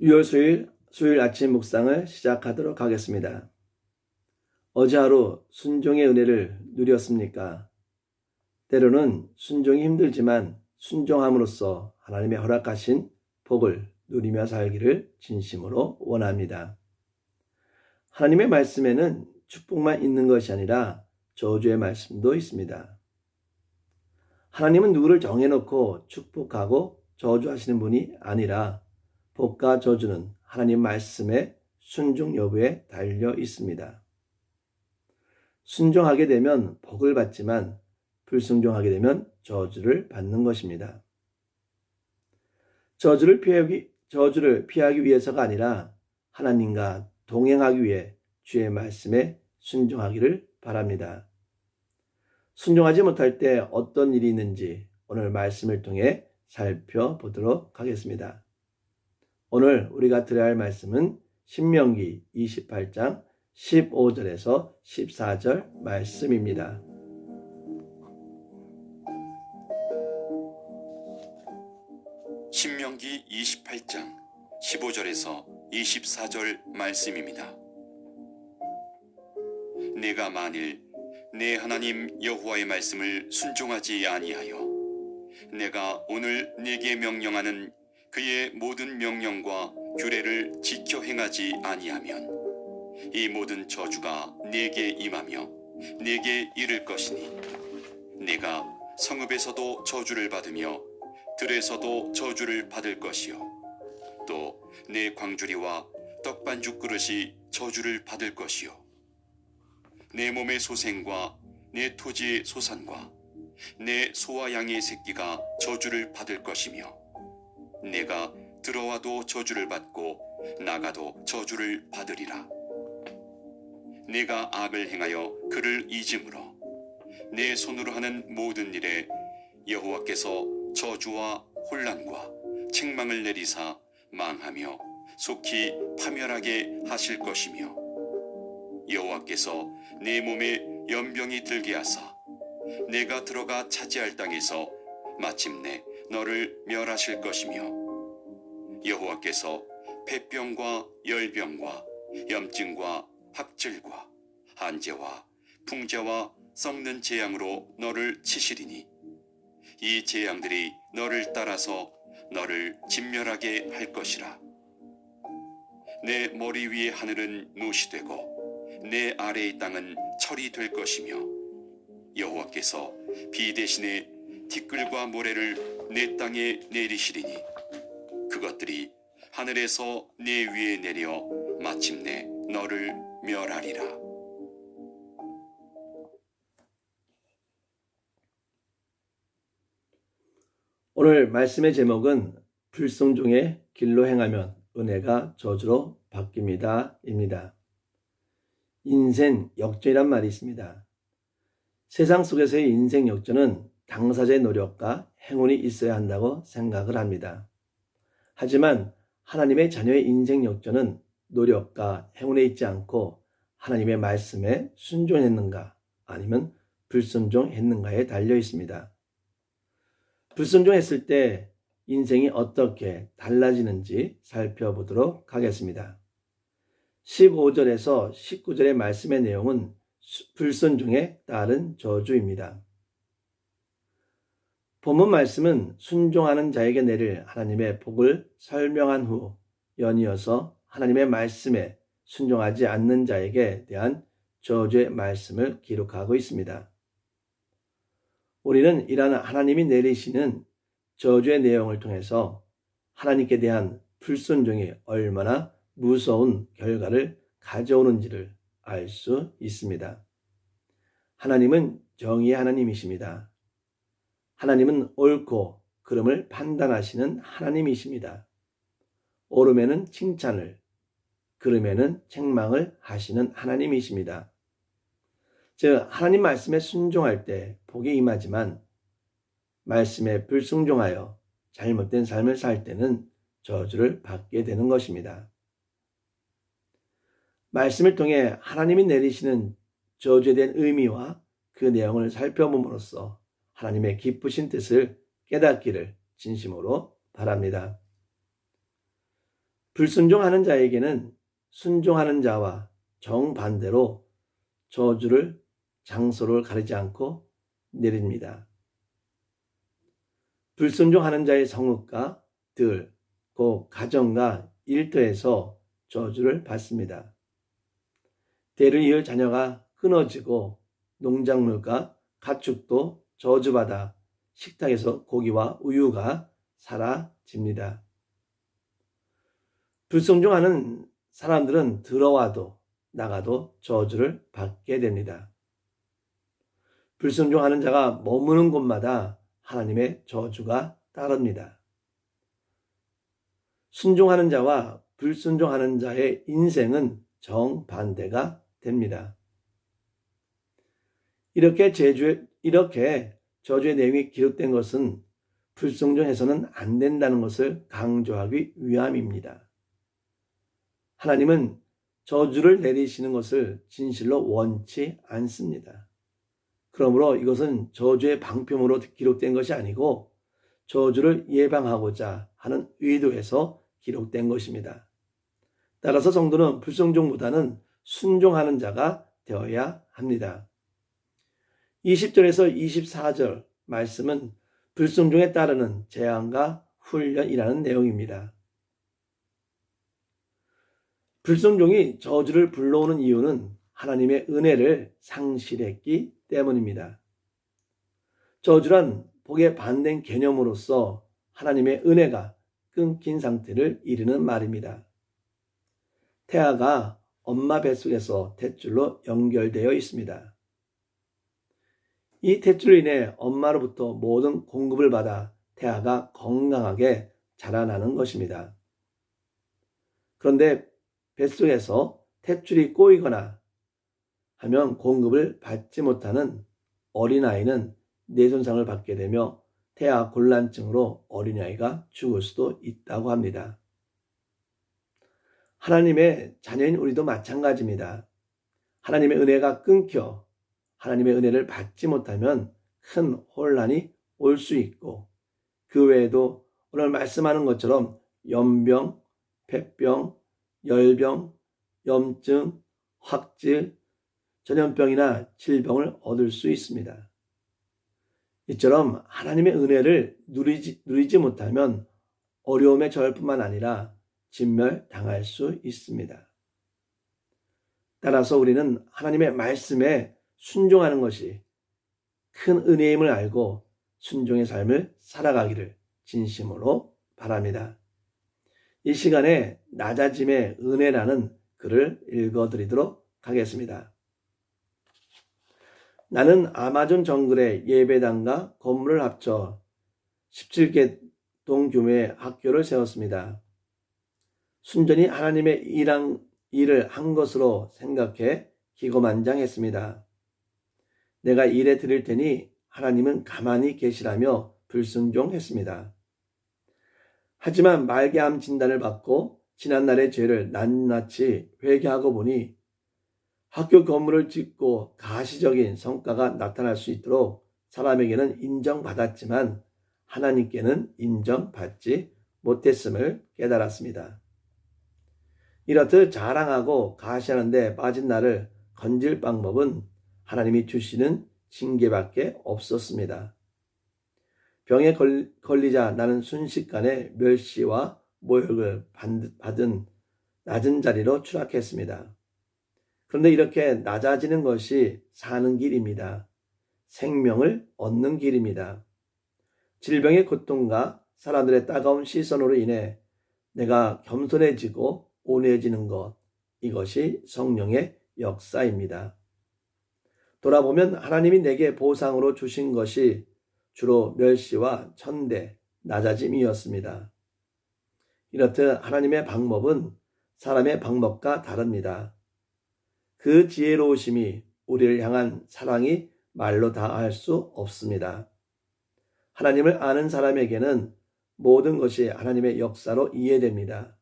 6월 수요일 아침 묵상을 시작하도록 하겠습니다. 어제 하루 순종의 은혜를 누렸습니까? 때로는 순종이 힘들지만 순종함으로써 하나님의 허락하신 복을 누리며 살기를 진심으로 원합니다. 하나님의 말씀에는 축복만 있는 것이 아니라 저주의 말씀도 있습니다. 하나님은 누구를 정해놓고 축복하고 저주하시는 분이 아니라 복과 저주는 하나님 말씀의 순종 여부에 달려 있습니다. 순종하게 되면 복을 받지만 불순종하게 되면 저주를 받는 것입니다. 저주를 피하기 위해서가 아니라 하나님과 동행하기 위해 주의 말씀에 순종하기를 바랍니다. 순종하지 못할 때 어떤 일이 있는지 오늘 말씀을 통해 살펴보도록 하겠습니다. 오늘 우리가 들어야 할 말씀은 신명기 28장 15절에서 14절 말씀입니다. 신명기 28장 15절에서 24절 말씀입니다. 내가 만일 내 하나님 여호와의 말씀을 순종하지 아니하여 내가 오늘 네게 명령하는 그의 모든 명령과 규례를 지켜 행하지 아니하면 이 모든 저주가 네게 임하며 네게 이를 것이니 네가 성읍에서도 저주를 받으며 들에서도 저주를 받을 것이요 또 내 광주리와 떡반죽 그릇이 저주를 받을 것이요 내 몸의 소생과 내 토지의 소산과 내 소와 양의 새끼가 저주를 받을 것이며 내가 들어와도 저주를 받고 나가도 저주를 받으리라. 내가 악을 행하여 그를 잊음으로 내 손으로 하는 모든 일에 여호와께서 저주와 혼란과 책망을 내리사 망하며 속히 파멸하게 하실 것이며 여호와께서 내 몸에 연병이 들게 하사 내가 들어가 차지할 땅에서 마침내 너를 멸하실 것이며 여호와께서 폐병과 열병과 염증과 학질과 한재와 풍재와 썩는 재앙으로 너를 치시리니 이 재앙들이 너를 따라서 너를 진멸하게 할 것이라. 내 머리 위의 하늘은 노시 되고 내 아래의 땅은 철이 될 것이며 여호와께서 비 대신에 티끌과 모래를 내 땅에 내리시리니 그것들이 하늘에서 내 위에 내려 마침내 너를 멸하리라. 오늘 말씀의 제목은 불순종의 길로 행하면 은혜가 저주로 바뀝니다 입니다. 인생 역전이란 말이 있습니다. 세상 속에서의 인생 역전은 당사자의 노력과 행운이 있어야 한다고 생각을 합니다. 하지만 하나님의 자녀의 인생 역전은 노력과 행운에 있지 않고 하나님의 말씀에 순종했는가 아니면 불순종했는가에 달려 있습니다. 불순종했을 때 인생이 어떻게 달라지는지 살펴보도록 하겠습니다. 15절에서 19절의 말씀의 내용은 불순종에 따른 저주입니다. 본문 말씀은 순종하는 자에게 내릴 하나님의 복을 설명한 후 연이어서 하나님의 말씀에 순종하지 않는 자에게 대한 저주의 말씀을 기록하고 있습니다. 우리는 이러한 하나님이 내리시는 저주의 내용을 통해서 하나님께 대한 불순종이 얼마나 무서운 결과를 가져오는지를 알 수 있습니다. 하나님은 정의의 하나님이십니다. 하나님은 옳고 그름을 판단하시는 하나님이십니다. 옳음에는 칭찬을, 그름에는 책망을 하시는 하나님이십니다. 즉 하나님 말씀에 순종할 때 복이 임하지만 말씀에 불순종하여 잘못된 삶을 살 때는 저주를 받게 되는 것입니다. 말씀을 통해 하나님이 내리시는 저주에 대한 의미와 그 내용을 살펴봄으로써 하나님의 기쁘신 뜻을 깨닫기를 진심으로 바랍니다. 불순종하는 자에게는 순종하는 자와 정반대로 저주를 장소를 가리지 않고 내립니다. 불순종하는 자의 성읍과 들, 곧 가정과 일터에서 저주를 받습니다. 대를 이을 자녀가 끊어지고 농작물과 가축도 저주받아 식탁에서 고기와 우유가 사라집니다. 불순종하는 사람들은 들어와도 나가도 저주를 받게 됩니다. 불순종하는 자가 머무는 곳마다 하나님의 저주가 따릅니다. 순종하는 자와 불순종하는 자의 인생은 정반대가 됩니다. 이렇게 저주의 내용이 기록된 것은 불순종해서는 안 된다는 것을 강조하기 위함입니다. 하나님은 저주를 내리시는 것을 진실로 원치 않습니다. 그러므로 이것은 저주의 방편으로 기록된 것이 아니고 저주를 예방하고자 하는 의도에서 기록된 것입니다. 따라서 성도는 불순종보다는 순종하는 자가 되어야 합니다. 20절에서 24절 말씀은 불순종에 따르는 재앙과 훈련이라는 내용입니다. 불순종이 저주를 불러오는 이유는 하나님의 은혜를 상실했기 때문입니다. 저주란 복에 반된 개념으로서 하나님의 은혜가 끊긴 상태를 이르는 말입니다. 태아가 엄마 뱃속에서 탯줄로 연결되어 있습니다. 이 탯줄로 인해 엄마로부터 모든 공급을 받아 태아가 건강하게 자라나는 것입니다. 그런데 뱃속에서 탯줄이 꼬이거나 하면 공급을 받지 못하는 어린아이는 뇌손상을 받게 되며 태아 곤란증으로 어린아이가 죽을 수도 있다고 합니다. 하나님의 자녀인 우리도 마찬가지입니다. 하나님의 은혜가 끊겨 하나님의 은혜를 받지 못하면 큰 혼란이 올 수 있고 그 외에도 오늘 말씀하는 것처럼 연병, 폐병, 열병, 염증, 확질, 전염병이나 질병을 얻을 수 있습니다. 이처럼 하나님의 은혜를 누리지 못하면 어려움에 처할 뿐만 아니라 진멸당할 수 있습니다. 따라서 우리는 하나님의 말씀에 순종하는 것이 큰 은혜임을 알고 순종의 삶을 살아가기를 진심으로 바랍니다. 이 시간에 낮아짐의 은혜라는 글을 읽어드리도록 하겠습니다. 나는 아마존 정글에 예배당과 건물을 합쳐 17개 동 규모의 학교를 세웠습니다. 순전히 하나님의 일을 한 것으로 생각해 기고만장했습니다. 내가 일해 드릴 테니 하나님은 가만히 계시라며 불순종했습니다. 하지만 말기암 진단을 받고 지난날의 죄를 낱낱이 회개하고 보니 학교 건물을 짓고 가시적인 성과가 나타날 수 있도록 사람에게는 인정받았지만 하나님께는 인정받지 못했음을 깨달았습니다. 이렇듯 자랑하고 가시하는 데 빠진 나를 건질 방법은 하나님이 주시는 징계밖에 없었습니다. 병에 걸리자 나는 순식간에 멸시와 모욕을 받은 낮은 자리로 추락했습니다. 그런데 이렇게 낮아지는 것이 사는 길입니다. 생명을 얻는 길입니다. 질병의 고통과 사람들의 따가운 시선으로 인해 내가 겸손해지고 온유해지는 것, 이것이 성령의 역사입니다. 돌아보면 하나님이 내게 보상으로 주신 것이 주로 멸시와 천대, 낮아짐이었습니다. 이렇듯 하나님의 방법은 사람의 방법과 다릅니다. 그 지혜로우심이 우리를 향한 사랑이 말로 다할 수 없습니다. 하나님을 아는 사람에게는 모든 것이 하나님의 역사로 이해됩니다.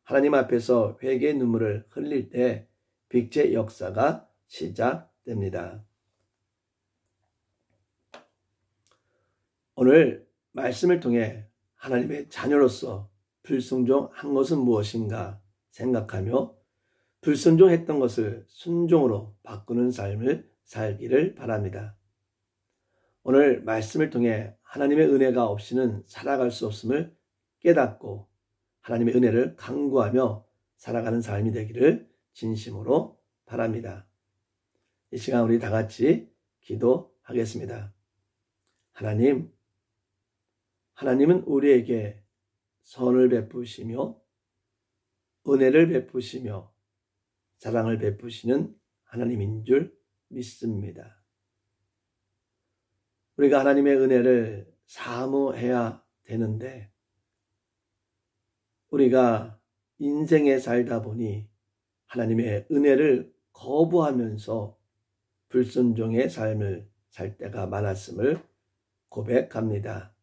하나님 앞에서 회개의 눈물을 흘릴 때 빛의 역사가 시작됩니다. 오늘 말씀을 통해 하나님의 자녀로서 불순종한 것은 무엇인가 생각하며 불순종했던 것을 순종으로 바꾸는 삶을 살기를 바랍니다. 오늘 말씀을 통해 하나님의 은혜가 없이는 살아갈 수 없음을 깨닫고 하나님의 은혜를 강구하며 살아가는 삶이 되기를 진심으로 바랍니다. 이 시간 우리 다 같이 기도하겠습니다. 하나님은 우리에게 선을 베푸시며 은혜를 베푸시며 사랑을 베푸시는 하나님인 줄 믿습니다. 우리가 하나님의 은혜를 사모해야 되는데 우리가 인생에 살다 보니 하나님의 은혜를 거부하면서 불순종의 삶을 살 때가 많았음을 고백합니다.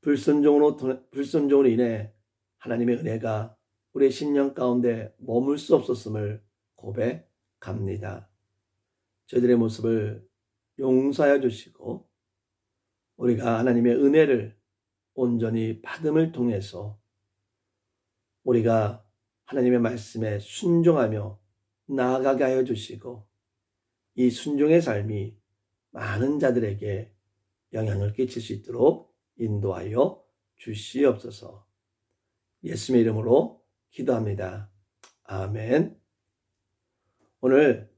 불순종으로 인해 하나님의 은혜가 우리의 신령 가운데 머물 수 없었음을 고백합니다. 저희들의 모습을 용서하여 주시고 우리가 하나님의 은혜를 온전히 받음을 통해서 우리가 하나님의 말씀에 순종하며 나아가게 하여 주시고 이 순종의 삶이 많은 자들에게 영향을 끼칠 수 있도록 인도하여 주시옵소서. 예수님의 이름으로 기도합니다. 아멘. 오늘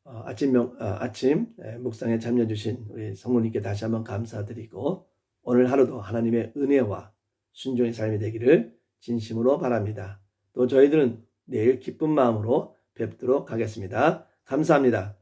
아침 묵상에 참여해 주신 우리 성모님께 다시 한번 감사드리고 오늘 하루도 하나님의 은혜와 순종의 삶이 되기를 진심으로 바랍니다. 또 저희들은 내일 기쁜 마음으로 뵙도록 하겠습니다. 감사합니다.